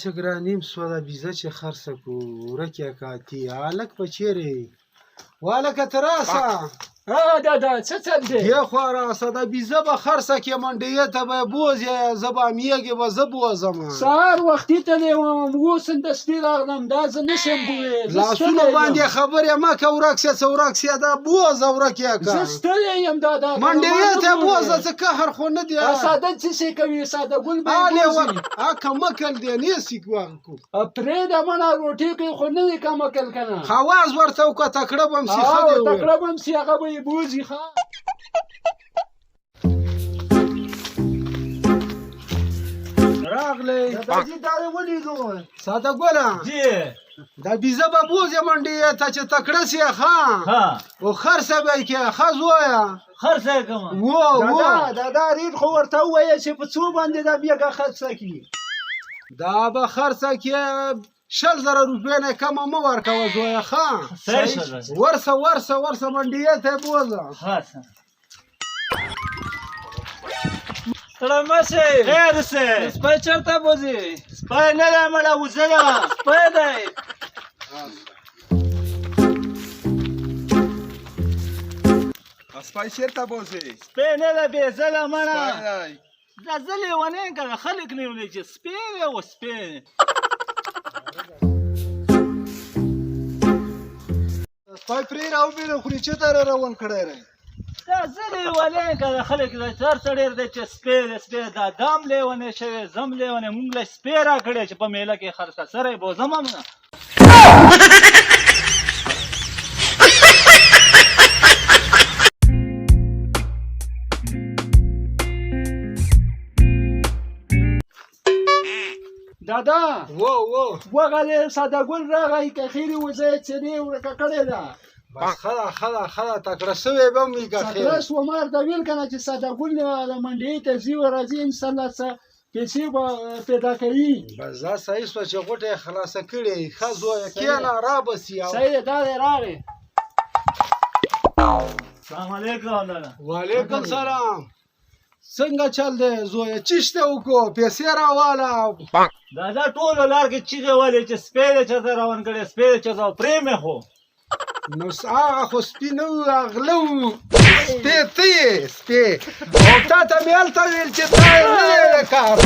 چې ګرانیم سوه دا بیزه چې خرڅه کړو ورک یې کاتي هلک په چیرې والکه ته راسه دادا څه چل دی دې خوا راسه دا بیزه به خرڅه کړې منډیې ته به یې بوځې زه به میږې به زه بوځم سهار وختي تللی وم اوس همدستي راغلم دا زه نشم بوی لاسونو باندې خبرې مه کوه ورک سې څه ورک سې دا بوځه ورک یې زه که ستړی یم دادا منډیې ته بوځه څه قهر خو نه دی ساده څه شی کوي ساده ګل به هلې یې ور بوځي هکه مکل دی نیسي پرېږده مړه روټۍ کوي خو نه دی کمه کل که نه خواز ورته وکړه تکړه به م سي ښه دی تکړه به م سي هغه به یې بوځي ښه راغلی داداجي دا یې ولیدو ساده ګله دا بیزه به بوځې منډیې ته چې تکړه سي ښه او خرڅه به یې کړې ښه زویه خرڅه یې کومه دادا ریټ خو ورته ووایه چې په څو باندې دا بېګه خرڅه کړي دا به خرڅه کړې 100,000 روپۍ نه کمه مه ورکوه زویه ښه ورسه منډیې ته یې بوځه ستړی مه شئ خیر سې سپی چېرته بوځي سپی نه دی مړه وزه ده سپی دی سپی چېرته بوځي سپی نه دی بې زله مړه دا زه لیونی یم که نه خلک نیولی چې سپی دی و سپی سپی پرې راوبېله خو چېرته را روان کړی دی دا زه لیونی یم که نه خلک هر څه ډېر دی چې سپی دی سپی دا دام لیونی شوی زم لیونی مونږ له سپی راکړی چې په میله کې خرڅه سره یې بوځم هم نه دادا وغلی ساده ګل راغی که خیرې وزه یې څېرې ورکه کړې ده بس ښه ده تکړه سوی به م وي که خیر تکړه شوه ما ورته ویل که نه چې ساده ګل منډیې ته ځي و راځي انشاءالله څه پیسې به پیدا کوي بس دا صحیح شوه چې غوټه یې خلاصه کړې ښه زویه کښېنه رابسي صحیح دی دا دی راغې سلام علیکم وعلیکم سلام څنګه چل دی زویه چیشته وکړو پیسې راواله دا ټولو لار کې چیغې ولې چې سپی دی چېرته روان کړی سپی دی چېرته پرې مې خو نو هغه خو سپي نه وو غله وو سپی ته یې سپی او تا ته مې هلته ویل چې تا یې نه دی د کار